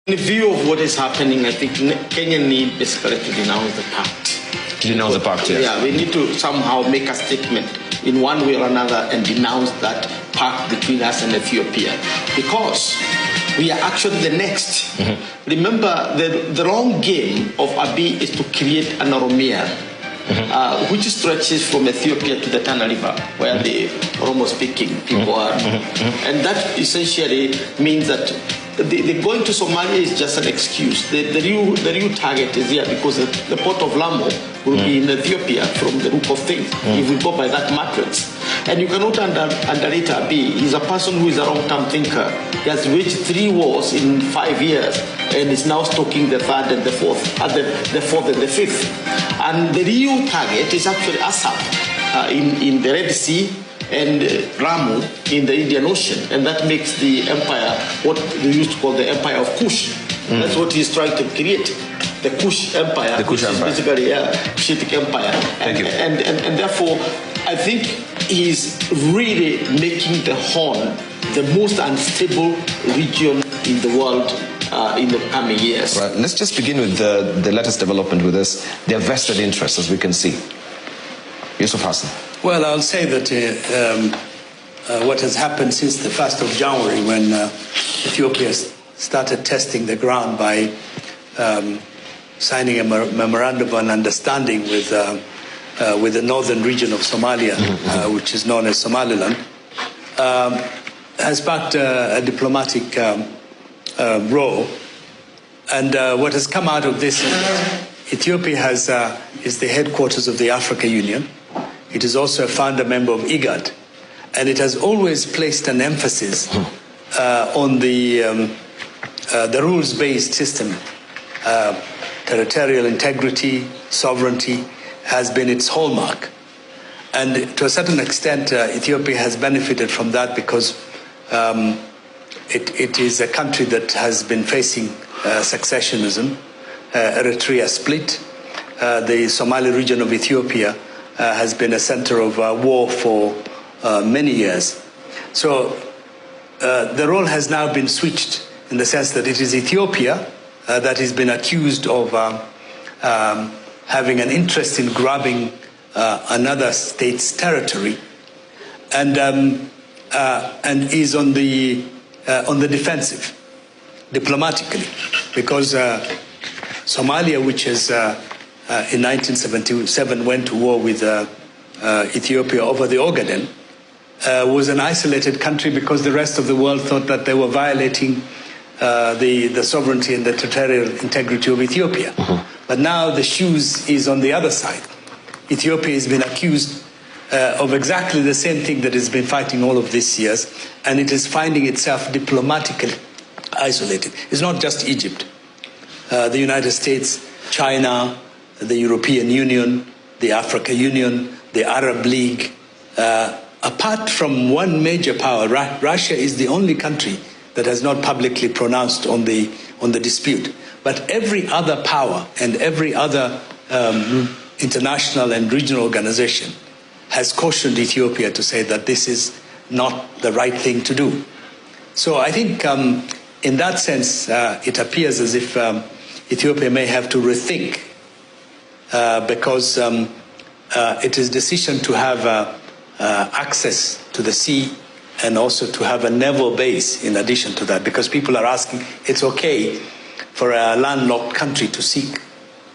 In view of what is happening, I think Kenya need basically to denounce the pact. Denounce the pact, yes. Yeah, we need to somehow make a statement in one way or another and denounce that pact between us and Ethiopia, because we are actually the next. Mm-hmm. Remember, the long game of Abiy is to create an oromia, which stretches from Ethiopia to the Tana River, where the Oromo-speaking people are. And that essentially means that the going to Somalia is just an excuse. The real target is here because the port of Lamu will be in Ethiopia from the look of things, if we go by that matrix. And you cannot underrate Abiy. He's a person who is a long-term thinker. He has waged 3 wars in 5 years and is now stalking the third and the fourth, the fourth and the fifth. And the real target is actually Assab in the Red Sea and Ramu in the Indian Ocean. And that makes the empire what they used to call the empire of Kush. That's what he's trying to create. The Kush Empire. The Kush Empire. Is basically a Cushitic empire. Thank you. And therefore, I think he's really making the Horn the most unstable region in the world in the coming years. Right. Let's just begin with the latest development with this. Their vested interests, as we can see. Yusuf Hassan. Well, I'll say that what has happened since the 1st of January, when Ethiopia started testing the ground by signing a memorandum of understanding with the northern region of Somalia, which is known as Somaliland, has sparked a diplomatic role. And what has come out of this, Ethiopia is the headquarters of the African Union. It is also a founder member of IGAD. And it has always placed an emphasis on the rules-based system. Territorial integrity, sovereignty has been its hallmark. And to a certain extent, Ethiopia has benefited from that because it is a country that has been facing successionism. Eritrea split. The Somali region of Ethiopia has been a center of war for many years. So the role has now been switched in the sense that it is Ethiopia that has been accused of having an interest in grabbing another state's territory, and is on the defensive diplomatically, because Somalia, which has in 1977 went to war with Ethiopia over the Ogaden, was an isolated country because the rest of the world thought that they were violating the sovereignty and the territorial integrity of Ethiopia. But now the shoes is on the other side. Ethiopia has been accused of exactly the same thing that it's been fighting all of these years, and it is finding itself diplomatically isolated. It's not just Egypt. The United States, China, the European Union, the African Union, the Arab League, apart from one major power, Russia is the only country that has not publicly pronounced on the dispute. But every other power and every other international and regional organization has cautioned Ethiopia to say that this is not the right thing to do. So I think in that sense, it appears as if Ethiopia may have to rethink because it is decision to have access to the sea and also to have a naval base in addition to that, because people are asking, it's okay for a landlocked country to seek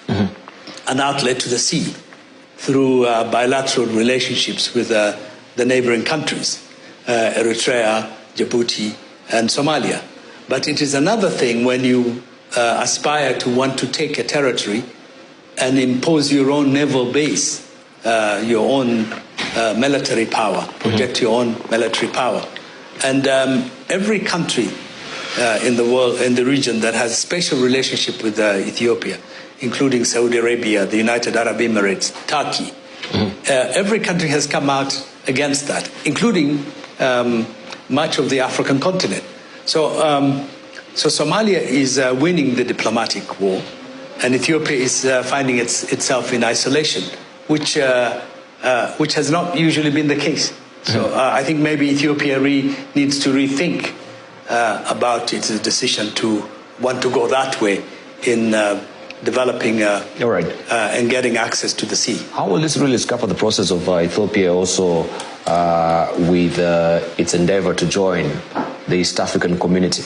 an outlet to the sea through bilateral relationships with the neighboring countries, Eritrea, Djibouti, and Somalia. But it is another thing when you aspire to want to take a territory and impose your own naval base, your own military power, project your own military power. And every country in the world, in the region, that has a special relationship with Ethiopia, including Saudi Arabia, the United Arab Emirates, Turkey, every country has come out against that, including much of the African continent. So Somalia is winning the diplomatic war, and Ethiopia is finding itself in isolation, which has not usually been the case. So I think maybe Ethiopia needs to rethink about its decision to want to go that way in developing and getting access to the sea. How will this really scupper the process of Ethiopia also with its endeavor to join the East African community,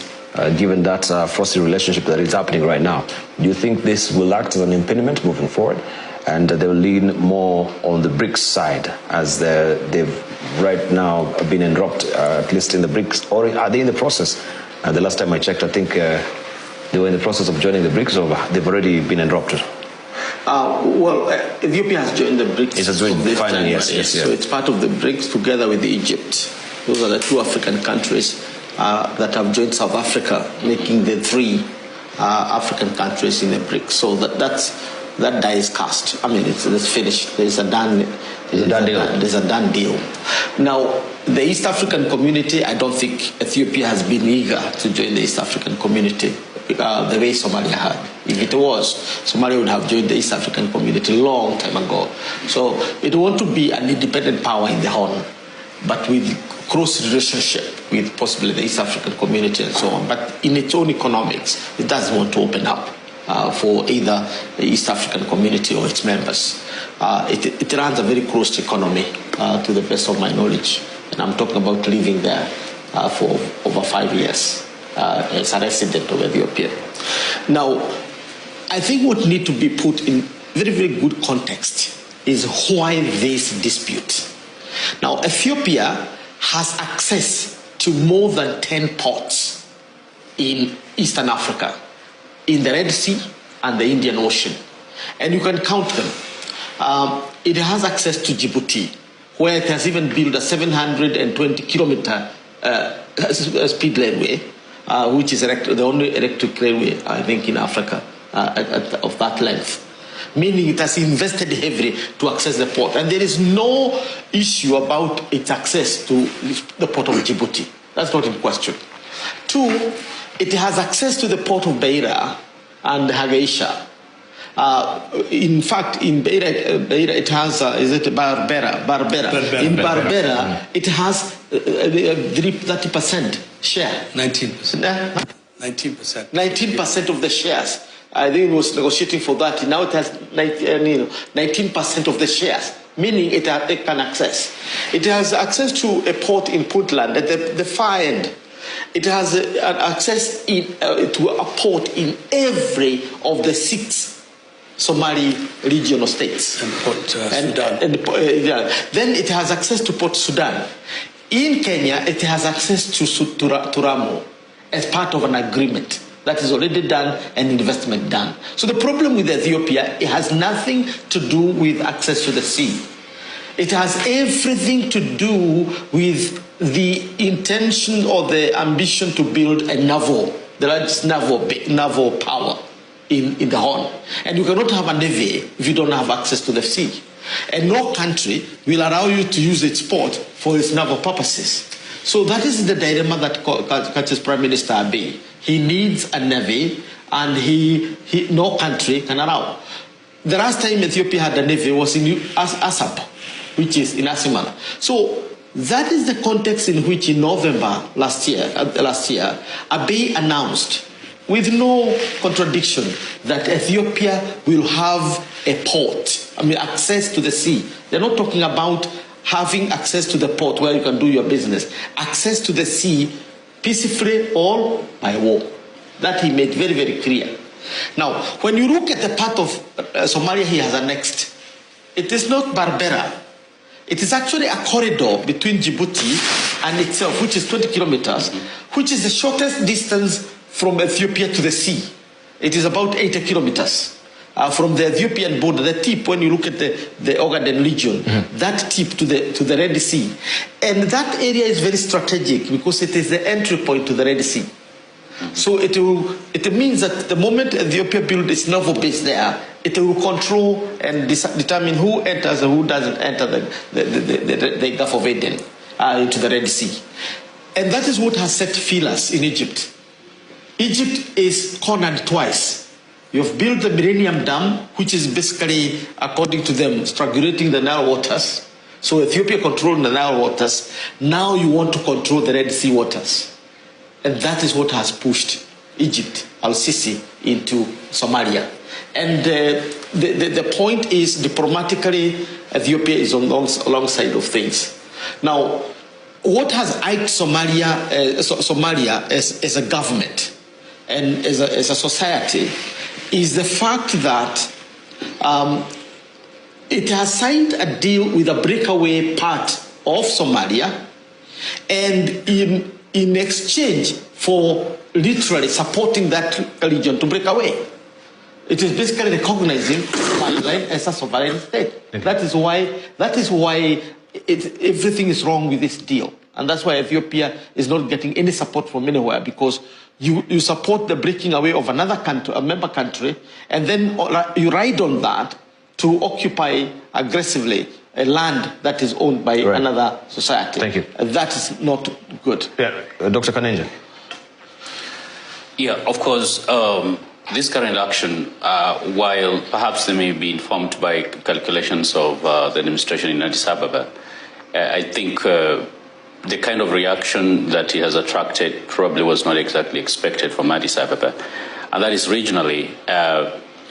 given that frosty relationship that is happening right now? Do you think this will act as an impediment moving forward, and they will lean more on the BRICS side, as they've right now been enrolled, at least in the BRICS, or are they in the process? The last time I checked, I think they were in the process of joining the BRICS, or they've already been enrolled? Ethiopia has joined the BRICS. It has joined finally, yes. So it's part of the BRICS together with Egypt. Those are the two African countries that have joined South Africa, making the three African countries in the BRICS. So that die is cast. I mean, it's finished. There's a done deal. Now, the East African community, I don't think Ethiopia has been eager to join the East African community the way Somalia had. If it was, Somalia would have joined the East African community a long time ago. So it want to be an independent power in the Horn, but with close relationship with possibly the East African community and so on. But in its own economics, it doesn't want to open up for either the East African community or its members. It runs a very closed economy, to the best of my knowledge. And I'm talking about living there for over 5 years as a resident of Ethiopia. Now, I think what needs to be put in very, very good context is why this dispute. Now, Ethiopia has access to more than 10 ports in Eastern Africa, in the Red Sea and the Indian Ocean. And you can count them. It has access to Djibouti, where it has even built a 720-kilometer speed railway, which is the only electric railway, I think, in Africa of that length. Meaning it has invested heavily to access the port. And there is no issue about its access to the port of Djibouti. That's not in question. 2, it has access to the port of Beira and Hargeisa. In fact, in Beira it has, Barbera? In Barbera, it has 30% share. 19%. 19% of the shares. I think it was negotiating for that. Now it has 19% of the shares, meaning it can access. It has access to a port in Puntland at the far end. It has access to a port in every of the 6 Somali regional states. And Port Sudan. Then it has access to Port Sudan. In Kenya, it has access to Ramu as part of an agreement that is already done and investment done. So the problem with Ethiopia, it has nothing to do with access to the sea. It has everything to do with the intention or the ambition to build a naval, the largest naval power in the Horn. And you cannot have a navy if you don't have access to the sea. And no country will allow you to use its port for its naval purposes. So that is the dilemma that catches Prime Minister Abiy. He needs a navy, and no country can allow. The last time Ethiopia had a navy was in assab, which is in Asimala. So that is the context in which in November last year, Abiy announced with no contradiction that Ethiopia will have a port, access to the sea. They're not talking about having access to the port where you can do your business. Access to the sea peacefully or by war. That he made very, very clear. Now, when you look at the part of Somalia he has annexed, it is not Barbera. It is actually a corridor between Djibouti and itself, which is 20 kilometers, which is the shortest distance from Ethiopia to the sea. It is about 80 kilometers. From the Ethiopian border, the tip, when you look at the Ogaden region, that tip to the Red Sea. And that area is very strategic because it is the entry point to the Red Sea. So it means that the moment Ethiopia builds its naval base there, it will control and determine who enters and who doesn't enter the Gulf of Aden into the Red Sea. And that is what has set feelers in Egypt. Egypt is cornered twice. You've built the Millennium Dam, which is basically, according to them, strangulating the Nile waters. So Ethiopia controls the Nile waters. Now you want to control the Red Sea waters. And that is what has pushed Egypt, al-Sisi, into Somalia. And the point is, diplomatically, Ethiopia is on the long side of things. Now, what has hyped Somalia as a government and as a society is the fact that it has signed a deal with a breakaway part of Somalia, and in exchange for literally supporting that region to break away, it is basically recognizing Somaliland as a sovereign state. Okay. That is why everything is wrong with this deal. And that's why Ethiopia is not getting any support from anywhere, because you support the breaking away of another country, a member country, and then you ride on that to occupy aggressively a land that is owned by another society. Thank you. That is not good. Yeah. Dr. Kanenja. Yeah, of course, this current action, while perhaps they may be informed by calculations of the administration in Addis Ababa, I think the kind of reaction that it has attracted probably was not exactly expected from Addis Ababa. And that is regionally,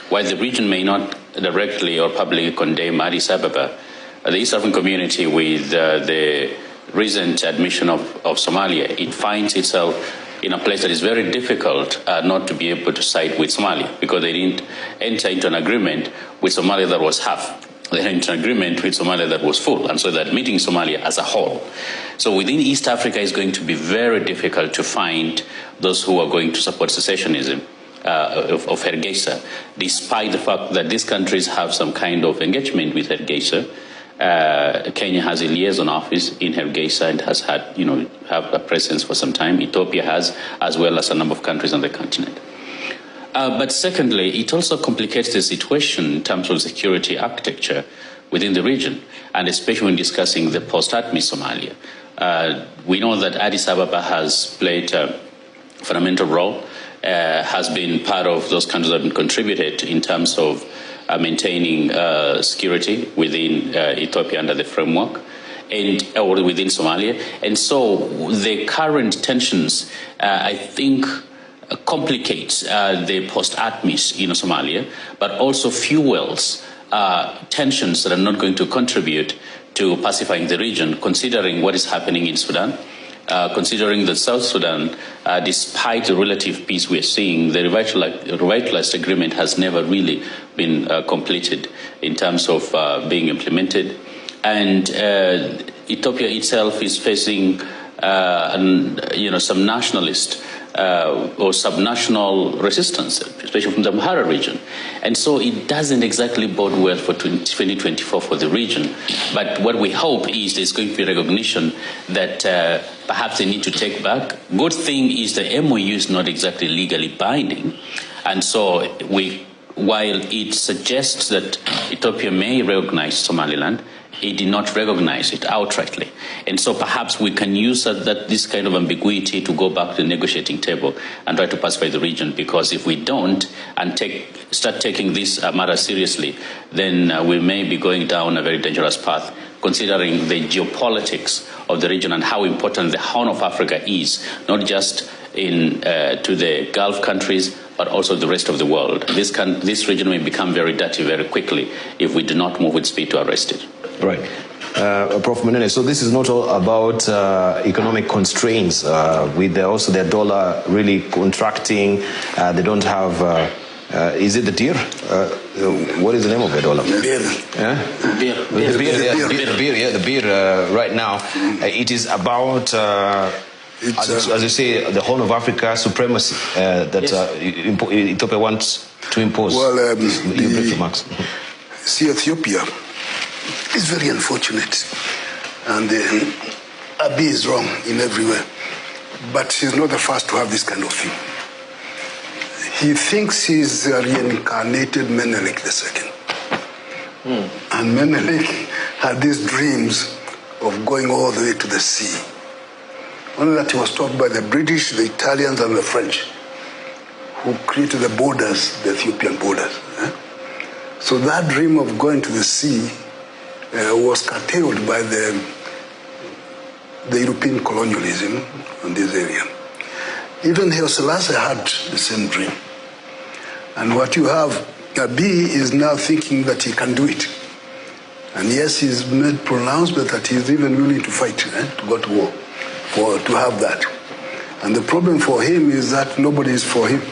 while the region may not directly or publicly condemn Addis Ababa, the East African community, with the recent admission of Somalia, it finds itself in a place that is very difficult not to be able to side with Somalia, because they didn't enter into an agreement with Somalia that was half. They entered into an agreement with Somalia that was full, and so they're admitting Somalia as a whole. So within East Africa, it's going to be very difficult to find those who are going to support secessionism of Hargeisa, despite the fact that these countries have some kind of engagement with Hargeisa. Kenya has a liaison office in Hargeisa and has had, have a presence for some time. Ethiopia has, as well as a number of countries on the continent. But secondly, it also complicates the situation in terms of security architecture within the region, and especially when discussing the post-ATMI Somalia. We know that Addis Ababa has played a fundamental role, has been part of those countries that have contributed in terms of maintaining security within Ethiopia under the framework, or within Somalia. And so the current tensions, I think, complicates the post-ATMIS in Somalia, but also fuels tensions that are not going to contribute to pacifying the region, considering what is happening in Sudan. Considering that South Sudan, despite the relative peace we're seeing, the revitalized agreement has never really been completed in terms of being implemented. And Ethiopia itself is facing some nationalist or subnational resistance, especially from the Amharic region. And so it doesn't exactly bode well for 2024 for the region. But what we hope is there's going to be recognition that perhaps they need to take back. Good thing is the MOU is not exactly legally binding. And so while it suggests that Ethiopia may recognize Somaliland, it did not recognize it outrightly. And so perhaps we can use this kind of ambiguity to go back to the negotiating table and try to pacify the region, because if we don't and start taking this matter seriously, then we may be going down a very dangerous path, considering the geopolitics of the region and how important the Horn of Africa is, not just to the Gulf countries, but also the rest of the world. This region may become very dirty very quickly if we do not move with speed to arrest it. Right. Prof. Menene, so this is not all about economic constraints, with also their dollar really contracting. They don't have, is it the deer? What is the name of the dollar? Beer. The beer right now. It is about, as you say, the Horn of Africa supremacy that Ethiopia wants to impose. Well, see, Ethiopia is very unfortunate, and Abiy is wrong in every way. But he's not the first to have this kind of thing. He thinks he's a reincarnated Menelik II. And Menelik had these dreams of going all the way to the sea. Only that he was taught by the British, the Italians, and the French, who created the borders, the Ethiopian borders. So that dream of going to the sea was curtailed by the European colonialism in this area. Even Haile Selassie had the same dream. And what you have, Abiy is now thinking that he can do it. And yes, he's made pronouncement that he's even willing to fight, to go to war, to have that. And the problem for him is that nobody is for him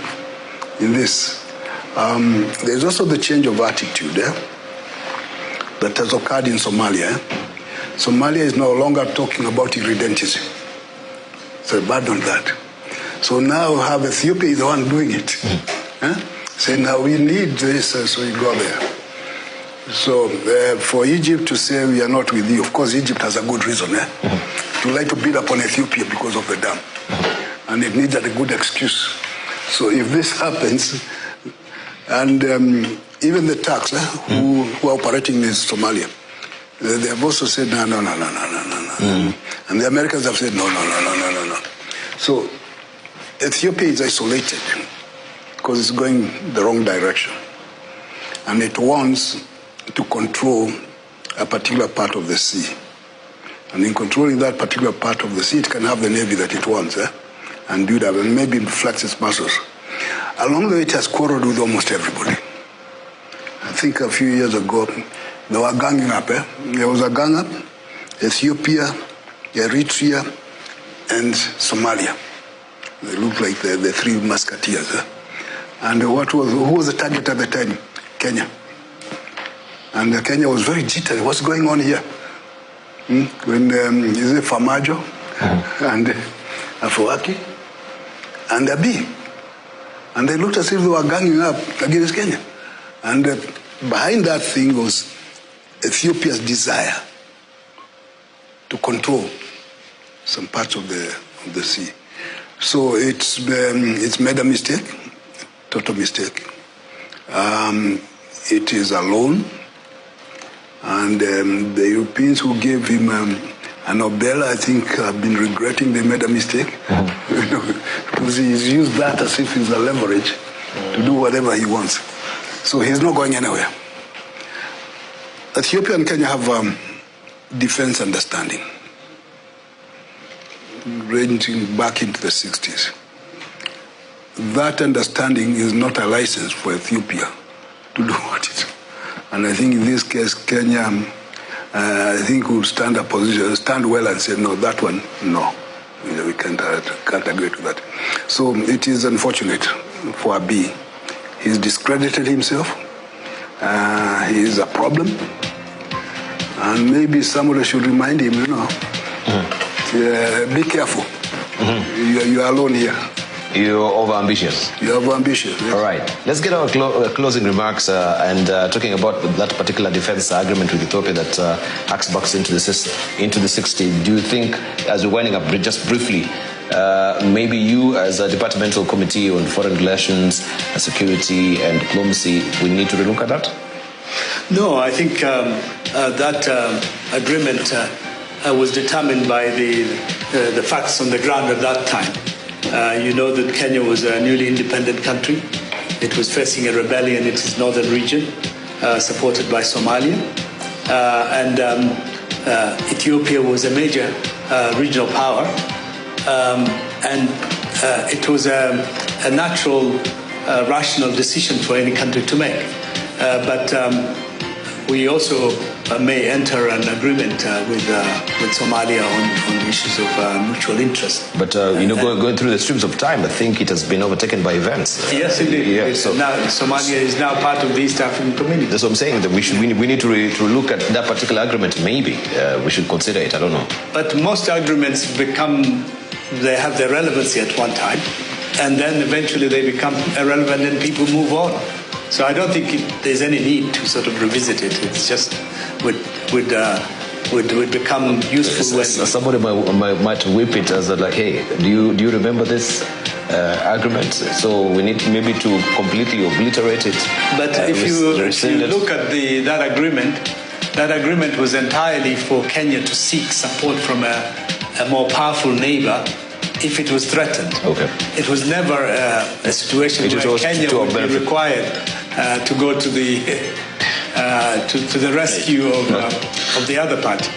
in this. There's also the change of attitude that has occurred in Somalia. Somalia is no longer talking about irredentism. So abandon that. So now have Ethiopia is the one doing it. Say now we need this, so you go there. So for Egypt to say we are not with you, of course Egypt has a good reason. To like to beat upon Ethiopia because of the dam. And it needs a good excuse. So if this happens, and even the Turks who are operating in Somalia, they have also said no. And the Americans have said no. So Ethiopia is isolated because it's going the wrong direction. And it wants to control a particular part of the sea. And in controlling that particular part of the sea, it can have the navy that it wants, and do that, and maybe flex its muscles. Along the way, it has quarreled with almost everybody. I think a few years ago, they were ganging up. There was a gang up, Ethiopia, Eritrea, and Somalia. They looked like the three musketeers. And who was the target at the time? Kenya. And Kenya was very jittery. What's going on here? When is it Famajo and afewerki and Abiy, and they looked as if they were ganging up against Kenya. And behind that thing was Ethiopia's desire to control some parts of the sea. So it's made a mistake, total mistake. It is alone. And the Europeans who gave him a Nobel, I think, have been regretting they made a mistake. Because he's used that as if it's a leverage to do whatever he wants. So he's not going anywhere. Ethiopia and Kenya have defense understanding, ranging back into the 60s. That understanding is not a license for Ethiopia to do what it. And I think in this case, Kenya, I think will stand well and say, no, that one, no. We can't agree to that. So it is unfortunate for Abiy. He's discredited himself. He is a problem. And maybe somebody should remind him, be careful. You are alone here. You're overambitious. You're overambitious. Yes. All right. Let's get our closing remarks and talking about that particular defense agreement with Ethiopia that hacks back into the 60s. Do you think, as we're winding up just briefly, maybe you as a departmental committee on foreign relations, security and diplomacy, we need to relook at that? No, I think that agreement was determined by the facts on the ground at that time. You know that Kenya was a newly independent country. It was facing a rebellion in its northern region, supported by Somalia. And Ethiopia was a major regional power. And it was a natural, rational decision for any country to make. But we also may enter an agreement with Somalia on issues of mutual interest. But going through the streams of time, I think it has been overtaken by events. Yes, indeed. Yeah, so now Somalia is now part of the East African community. That's what I'm saying. That we need to look at that particular agreement. Maybe we should consider it. I don't know. But most agreements they have their relevancy at one time, and then eventually they become irrelevant and people move on. So I don't think there's any need to sort of revisit it. It's just would become useful when somebody might whip it as like, hey, do you remember this agreement? So we need maybe to completely obliterate it. But if you look at that agreement was entirely for Kenya to seek support from a more powerful neighbor if it was threatened. Okay. It was never a situation where Kenya would be required to go to the rescue of the other party.